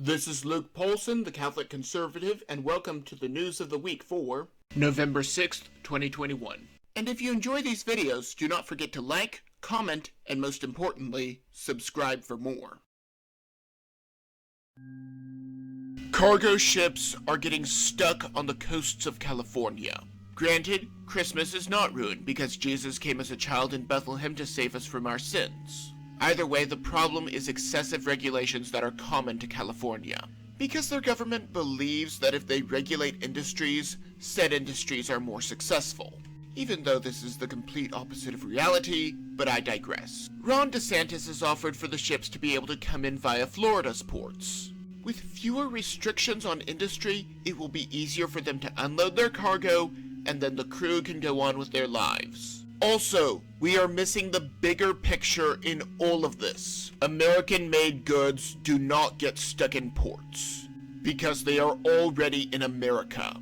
This is Luke Paulson, the Catholic Conservative, and welcome to the News of the Week for November 6th, 2021. And if you enjoy these videos, do not forget to like, comment, and most importantly, subscribe for more. Cargo ships are getting stuck on the coasts of California. Granted, Christmas is not ruined because Jesus came as a child in Bethlehem to save us from our sins. Either way, the problem is excessive regulations that are common to California. Because their government believes that if they regulate industries, said industries are more successful. Even though this is the complete opposite of reality, but I digress. Ron DeSantis has offered for the ships to be able to come in via Florida's ports. With fewer restrictions on industry, it will be easier for them to unload their cargo, and then the crew can go on with their lives. Also, we are missing the bigger picture in all of this. American-made goods do not get stuck in ports, because they are already in America.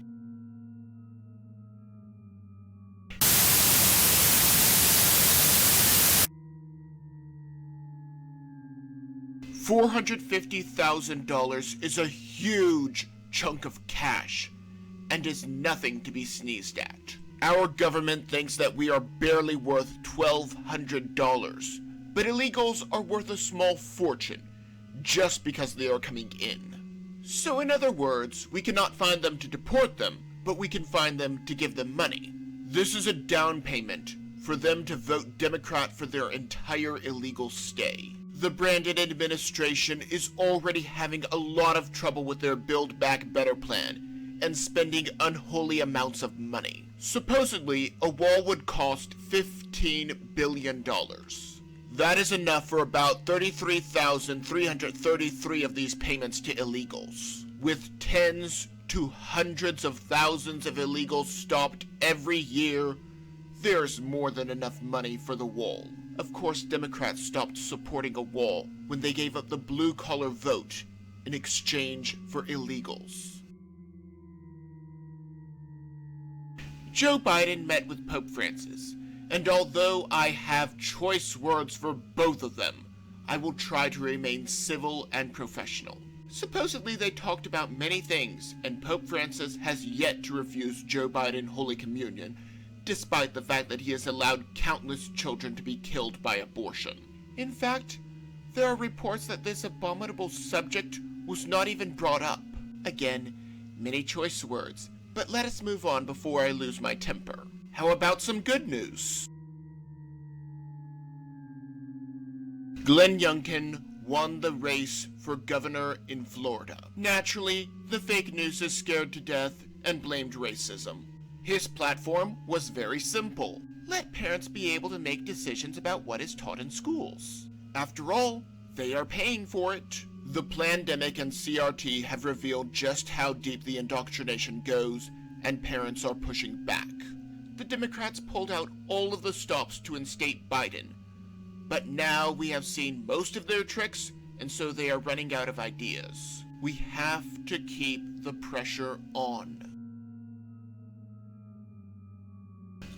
$450,000 is a huge chunk of cash, and is nothing to be sneezed at. Our government thinks that we are barely worth $1,200, but illegals are worth a small fortune, just because they are coming in. So in other words, we cannot find them to deport them, but we can find them to give them money. This is a down payment for them to vote Democrat for their entire illegal stay. The Brandon administration is already having a lot of trouble with their Build Back Better plan, and spending unholy amounts of money. Supposedly, a wall would cost $15 billion. That is enough for about 33,333 of these payments to illegals, with tens to hundreds of thousands of illegals stopped every year. There's more than enough money for the wall. Of course, Democrats stopped supporting a wall when they gave up the blue-collar vote in exchange for illegals. Joe Biden met with Pope Francis, and although I have choice words for both of them, I will try to remain civil and professional. Supposedly they talked about many things, and Pope Francis has yet to refuse Joe Biden Holy Communion, despite the fact that he has allowed countless children to be killed by abortion. In fact, there are reports that this abominable subject was not even brought up. Again, many choice words. But let us move on before I lose my temper. How about some good news? Glenn Youngkin won the race for governor in Florida. Naturally, the fake news is scared to death and blamed racism. His platform was very simple. Let parents be able to make decisions about what is taught in schools. After all, they are paying for it. The pandemic and CRT have revealed just how deep the indoctrination goes, and parents are pushing back. The Democrats pulled out all of the stops to instate Biden, but now we have seen most of their tricks, and so they are running out of ideas. We have to keep the pressure on.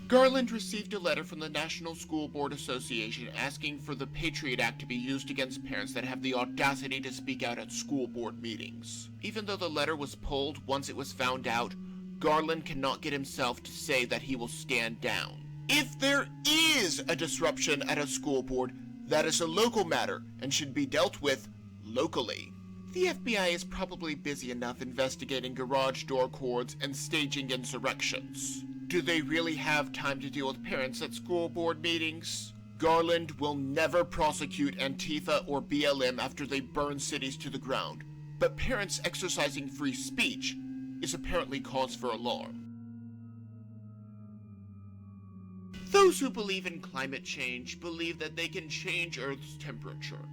Garland received a letter from the National School Board Association asking for the Patriot Act to be used against parents that have the audacity to speak out at school board meetings. Even though the letter was pulled once it was found out, Garland cannot get himself to say that he will stand down. If there is a disruption at a school board, that is a local matter and should be dealt with locally. The FBI is probably busy enough investigating garage door cords and staging insurrections. Do they really have time to deal with parents at school board meetings? Garland will never prosecute Antifa or BLM after they burn cities to the ground, but parents exercising free speech is apparently cause for alarm. Those who believe in climate change believe that they can change Earth's temperature,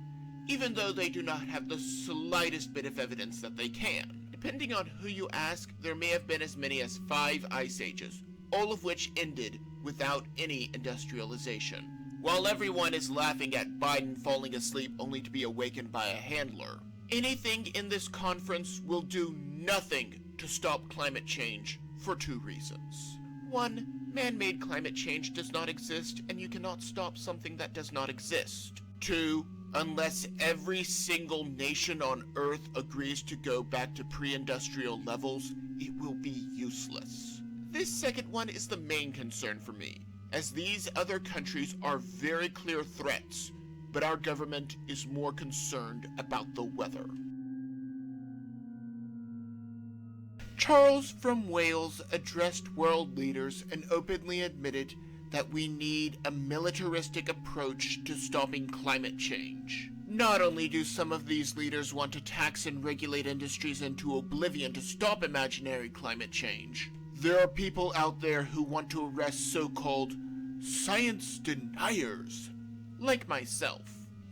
even though they do not have the slightest bit of evidence that they can. Depending on who you ask, there may have been as many as 5 ice ages, all of which ended without any industrialization. While everyone is laughing at Biden falling asleep only to be awakened by a handler, anything in this conference will do nothing to stop climate change for 2 reasons. 1, man-made climate change does not exist, and you cannot stop something that does not exist. 2, Unless every single nation on Earth agrees to go back to pre-industrial levels, it will be useless. This second one is the main concern for me, as these other countries are very clear threats, but our government is more concerned about the weather. Charles from Wales addressed world leaders and openly admitted that we need a militaristic approach to stopping climate change. Not only do some of these leaders want to tax and regulate industries into oblivion to stop imaginary climate change, there are people out there who want to arrest so-called science deniers, like myself.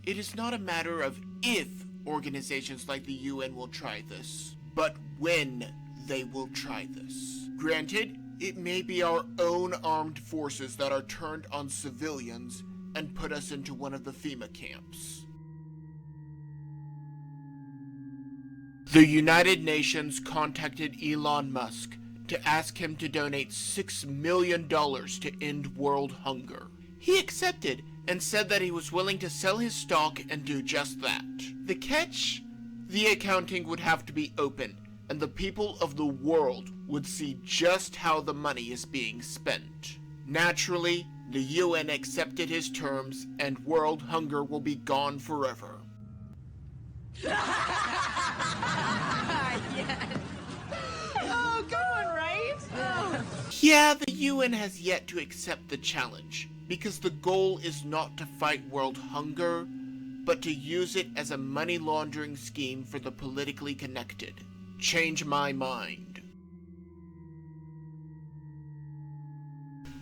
It is not a matter of if organizations like the UN will try this, but when they will try this. Granted, it may be our own armed forces that are turned on civilians and put us into one of the FEMA camps. The United Nations contacted Elon Musk to ask him to donate $6 million to end world hunger. He accepted and said that he was willing to sell his stock and do just that. The catch? The accounting would have to be open, and the people of the world would see just how the money is being spent. Naturally, the UN accepted his terms, and world hunger will be gone forever. Yes! Oh, good one, right? Oh. Yeah, the UN has yet to accept the challenge, because the goal is not to fight world hunger, but to use it as a money laundering scheme for the politically connected. Change my mind.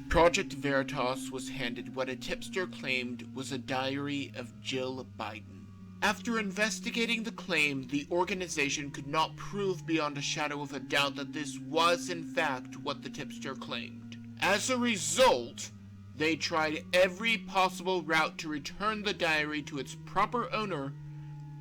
Project Veritas was handed what a tipster claimed was a diary of Jill Biden. After investigating the claim, the organization could not prove beyond a shadow of a doubt that this was in fact what the tipster claimed. As a result, they tried every possible route to return the diary to its proper owner,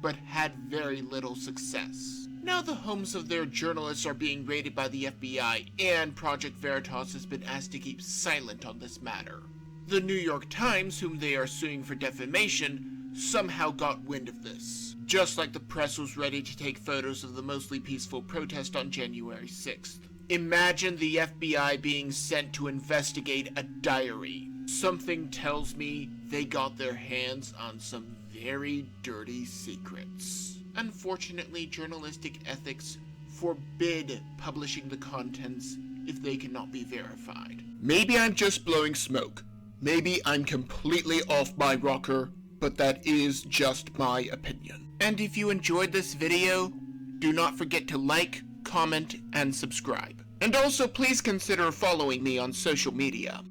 but had very little success. Now the homes of their journalists are being raided by the FBI, and Project Veritas has been asked to keep silent on this matter. The New York Times, whom they are suing for defamation, somehow got wind of this, just like the press was ready to take photos of the mostly peaceful protest on January 6th. Imagine the FBI being sent to investigate a diary. Something tells me they got their hands on some very dirty secrets. Unfortunately, journalistic ethics forbid publishing the contents if they cannot be verified. Maybe I'm just blowing smoke. Maybe I'm completely off my rocker, but that is just my opinion. And if you enjoyed this video, do not forget to like, comment, and subscribe. And also please consider following me on social media.